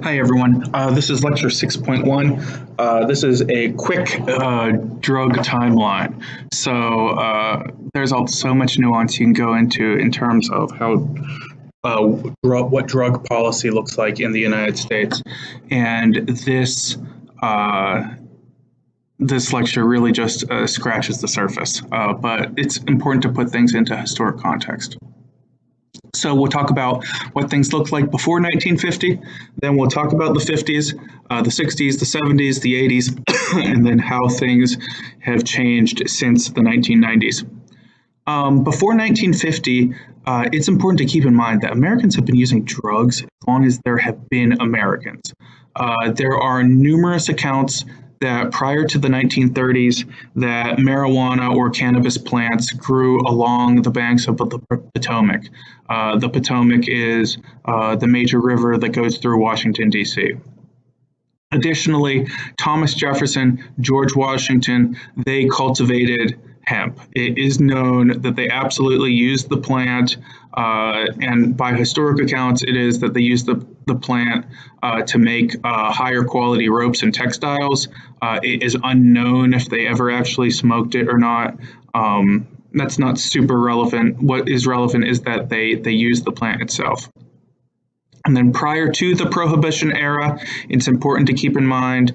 Hi, everyone. This is lecture 6.1. This is a quick drug timeline. There's so much nuance you can go into in terms of how what drug policy looks like in the United States. And this lecture really just scratches the surface, but it's important to put things into historic context. So we'll talk about what things looked like before 1950, then we'll talk about the 50s, the 60s, the 70s, the 80s, and then how things have changed since the 1990s. Before 1950, it's important to keep in mind that Americans have been using drugs as long as there have been Americans. There are numerous accounts that prior to the 1930s that marijuana or cannabis plants grew along the banks of the Potomac. The Potomac is the major river that goes through Washington, D.C. Additionally, Thomas Jefferson, George Washington, they cultivated hemp. It is known that they absolutely used the plant, and by historic accounts, it is that they used the plant to make higher quality ropes and textiles. It is unknown if they ever actually smoked it or not. That's not super relevant. What is relevant is that they used the plant itself. And then prior to the Prohibition era, it's important to keep in mind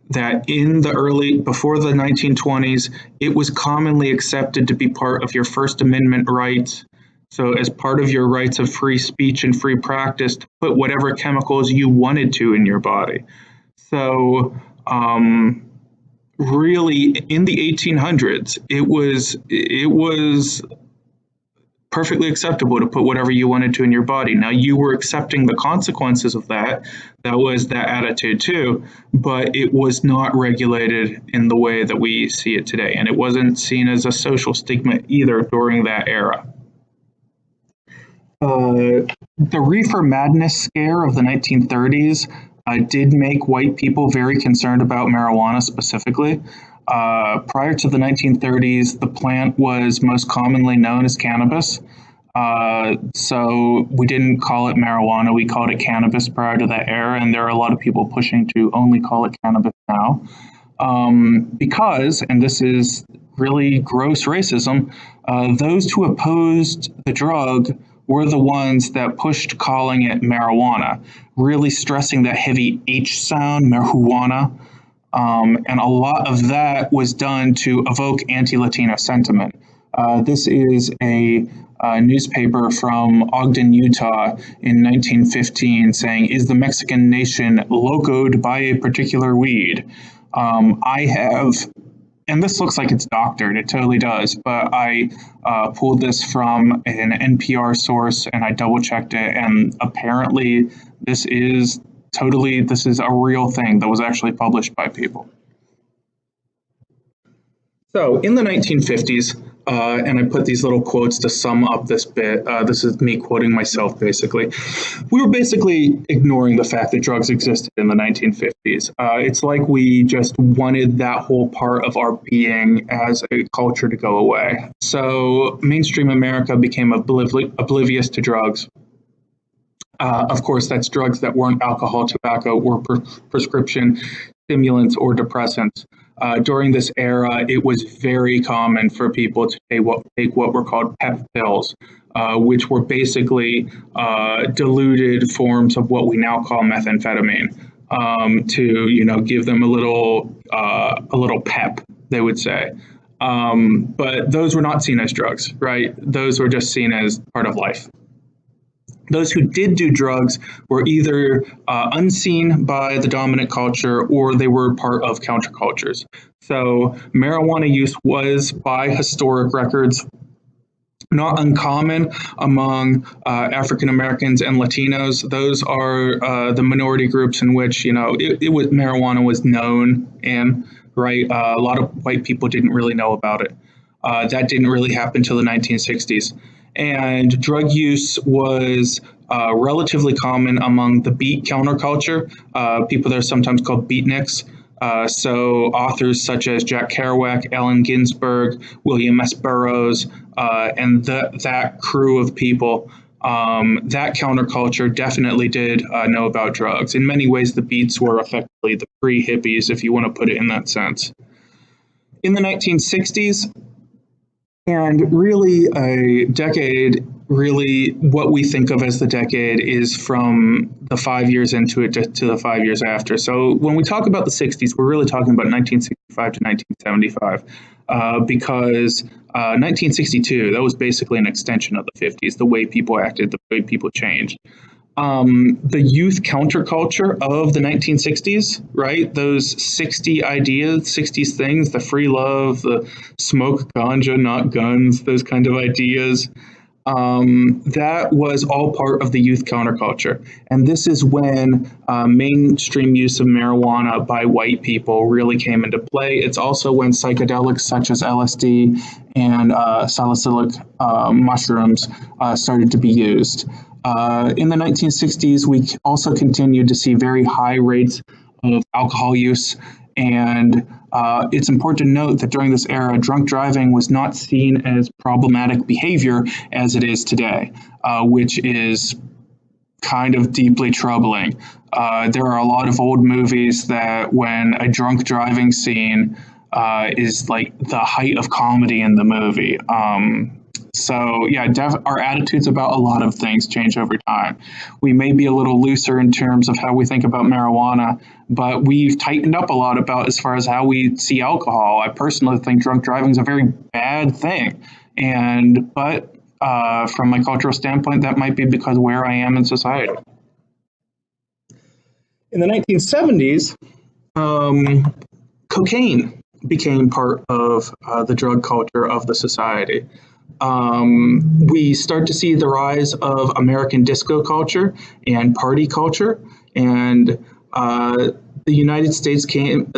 that before the 1920s, it was commonly accepted to be part of your First Amendment rights. So as part of your rights of free speech and free practice, to put whatever chemicals you wanted to in your body. So really, in the 1800s, it was perfectly acceptable to put whatever you wanted to in your body. Now, you were accepting the consequences of that. That was that attitude too, but it was not regulated in the way that we see it today. And it wasn't seen as a social stigma either during that era. The reefer madness scare of the 1930s did make white people very concerned about marijuana specifically. Prior to the 1930s, the plant was most commonly known as cannabis. So we didn't call it marijuana, we called it cannabis prior to that era, and there are a lot of people pushing to only call it cannabis now. Because, and this is really gross racism, those who opposed the drug were the ones that pushed calling it marijuana, really stressing that heavy H sound, marijuana. And a lot of that was done to evoke anti-Latino sentiment. This is a newspaper from Ogden, Utah in 1915 saying, "Is the Mexican nation locoed by a particular weed?" And this looks like it's doctored, it totally does, but I pulled this from an NPR source and I double checked it, and apparently this is a real thing that was actually published by people. So in the 1950s, and I put these little quotes to sum up this bit, this is me quoting myself basically, we were basically ignoring the fact that drugs existed in the 1950s. It's like we just wanted that whole part of our being as a culture to go away. So mainstream America became oblivious to drugs. Of course, that's drugs that weren't alcohol, tobacco, or prescription stimulants or depressants. During this era, it was very common for people to take what were called PEP pills, which were basically diluted forms of what we now call methamphetamine, to give them a little pep, they would say. But those were not seen as drugs, right? Those were just seen as part of life. Those who did do drugs were either unseen by the dominant culture or they were part of countercultures. So marijuana use was, by historic records, not uncommon among African Americans and Latinos. Those are the minority groups in which, marijuana was known in, right? A lot of white people didn't really know about it. That didn't really happen until the 1960s. And drug use was relatively common among the beat counterculture. People that are sometimes called beatniks. So authors such as Jack Kerouac, Allen Ginsberg, William S. Burroughs, and that crew of people that counterculture definitely did know about drugs. In many ways, the Beats were effectively the pre-hippies, if you want to put it in that sense. In the 1960s, and really a decade, really what we think of as the decade is from the 5 years into it to the 5 years after. So when we talk about the 60s, we're really talking about 1965 to 1975 because 1962, that was basically an extension of the 50s, the way people acted, the way people changed. The youth counterculture of the 1960s, right? Those 60 ideas, 60s things, the free love, the smoke ganja, not guns, those kind of ideas. That was all part of the youth counterculture. And this is when mainstream use of marijuana by white people really came into play. It's also when psychedelics such as LSD and salicylic mushrooms started to be used. In the 1960s, we also continued to see very high rates of alcohol use. And it's important to note that during this era, drunk driving was not seen as problematic behavior as it is today, which is kind of deeply troubling. There are a lot of old movies that when a drunk driving scene is like the height of comedy in the movie. So yeah, our attitudes about a lot of things change over time. We may be a little looser in terms of how we think about marijuana, but we've tightened up a lot about as far as how we see alcohol. I personally think drunk driving is a very bad thing, but from my cultural standpoint, that might be because where I am in society. In the 1970s, cocaine became part of the drug culture of the society. We start to see the rise of American disco culture and party culture, and the United States cocaine,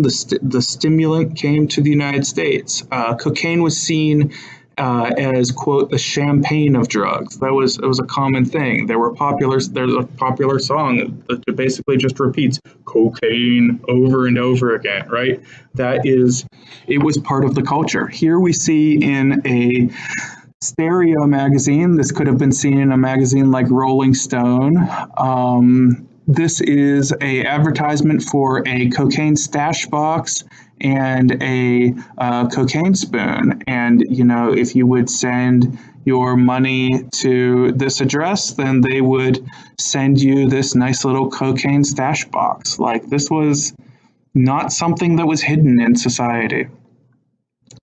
the stimulant came to the United States. Cocaine was seen as, quote, the champagne of drugs. It was a common thing. There's a popular song that basically just repeats cocaine over and over again, right? It was part of the culture. Here we see in a stereo magazine, this could have been seen in a magazine like Rolling Stone. This is a advertisement for a cocaine stash box and a cocaine spoon. And, you know, if you would send your money to this address, then they would send you this nice little cocaine stash box. Like, this was not something that was hidden in society.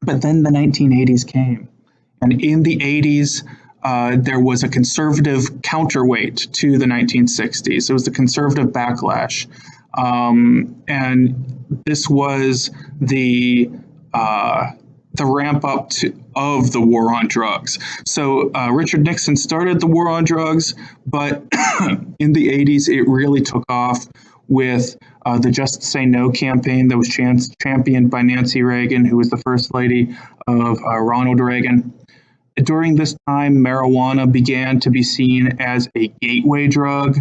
But then the 1980s came. And in the 80s, there was a conservative counterweight to the 1960s. It was the conservative backlash. And this was the ramp up of the war on drugs. So Richard Nixon started the war on drugs, but in the 80s, it really took off with the Just Say No campaign that was championed by Nancy Reagan, who was the first lady of Ronald Reagan. During this time, marijuana began to be seen as a gateway drug,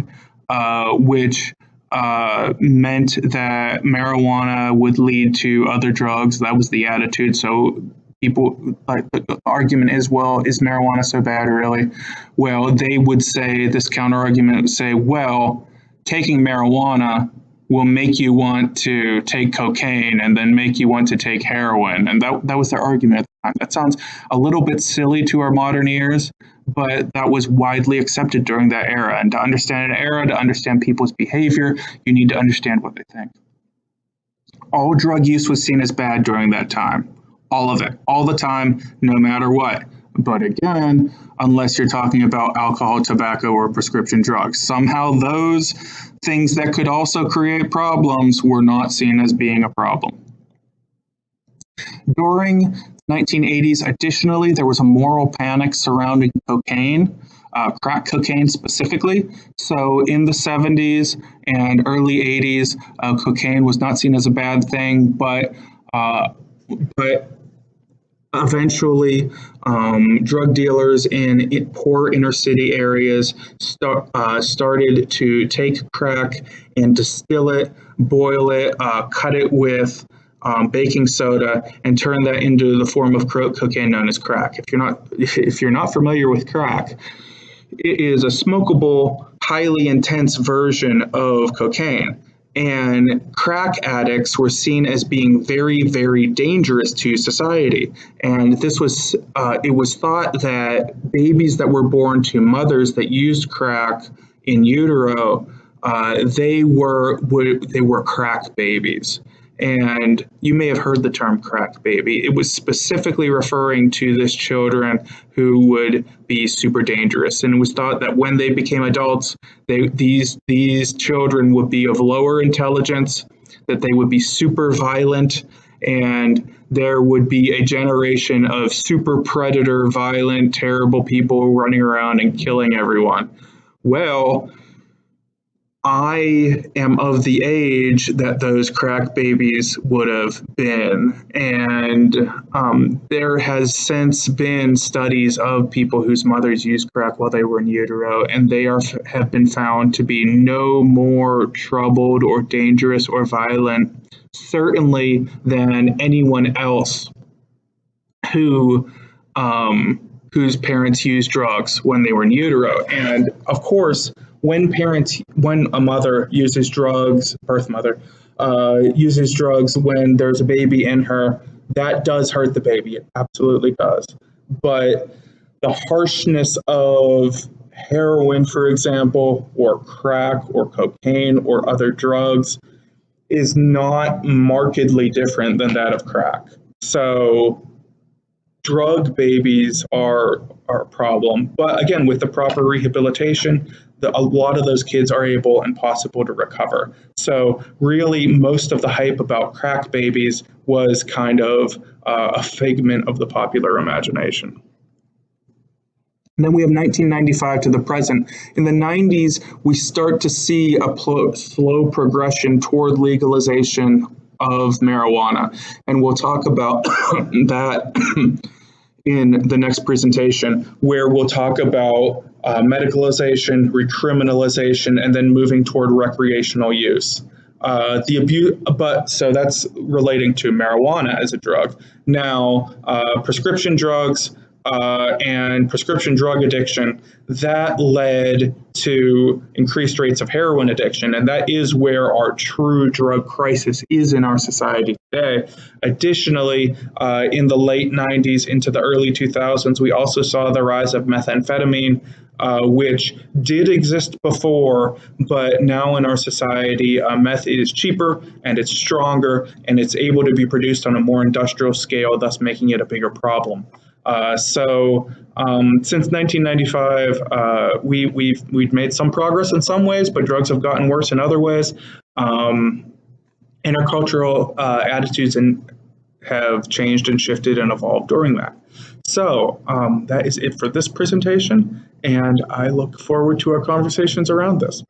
which meant that marijuana would lead to other drugs. That was the attitude. So people, like, the argument is, well, is marijuana so bad, really? Well, they would say, this counter argument would say, well, taking marijuana will make you want to take cocaine and then make you want to take heroin. And that was their argument at the time. That sounds a little bit silly to our modern ears, but that was widely accepted during that era. And to understand an era, to understand people's behavior, you need to understand what they think. All drug use was seen as bad during that time. All of it, all the time, no matter what. But again, unless you're talking about alcohol, tobacco, or prescription drugs, somehow those things that could also create problems were not seen as being a problem. During 1980s, additionally, there was a moral panic surrounding cocaine, crack cocaine specifically. So in the 70s and early 80s, cocaine was not seen as a bad thing, but eventually, drug dealers in poor inner city areas started to take crack and distill it, boil it, cut it with baking soda, and turn that into the form of cocaine known as crack. If you're not familiar with crack, it is a smokable, highly intense version of cocaine. And crack addicts were seen as being very, very dangerous to society. And it was thought that babies that were born to mothers that used crack in utero, they were crack babies. And you may have heard the term crack baby. It was specifically referring to this children who would be super dangerous. And it was thought that when they became adults, these children would be of lower intelligence, that they would be super violent, and there would be a generation of super predator, violent, terrible people running around and killing everyone. Well, I am of the age that those crack babies would have been. And there has since been studies of people whose mothers used crack while they were in utero, and have been found to be no more troubled or dangerous or violent, certainly, than anyone else who whose parents used drugs when they were in utero. And of course, when a mother uses drugs, birth mother, uses drugs when there's a baby in her, that does hurt the baby. It absolutely does. But the harshness of heroin, for example, or crack or cocaine or other drugs is not markedly different than that of crack. So drug babies are a problem. But again, with the proper rehabilitation, a lot of those kids are able and possible to recover. So really, most of the hype about crack babies was kind of a figment of the popular imagination. And then we have 1995 to the present. In the 90s, we start to see a slow progression toward legalization of marijuana. And we'll talk about that in the next presentation, where we'll talk about medicalization, recriminalization, and then moving toward recreational use. So that's relating to marijuana as a drug. Now, prescription drugs and prescription drug addiction, that led to increased rates of heroin addiction, and that is where our true drug crisis is in our society today. Additionally, in the late 90s into the early 2000s, we also saw the rise of methamphetamine, which did exist before, but now in our society, meth is cheaper and it's stronger and it's able to be produced on a more industrial scale, thus making it a bigger problem. Since 1995, we've made some progress in some ways, but drugs have gotten worse in other ways. Intercultural attitudes have changed and shifted and evolved during that. So that is it for this presentation, and I look forward to our conversations around this.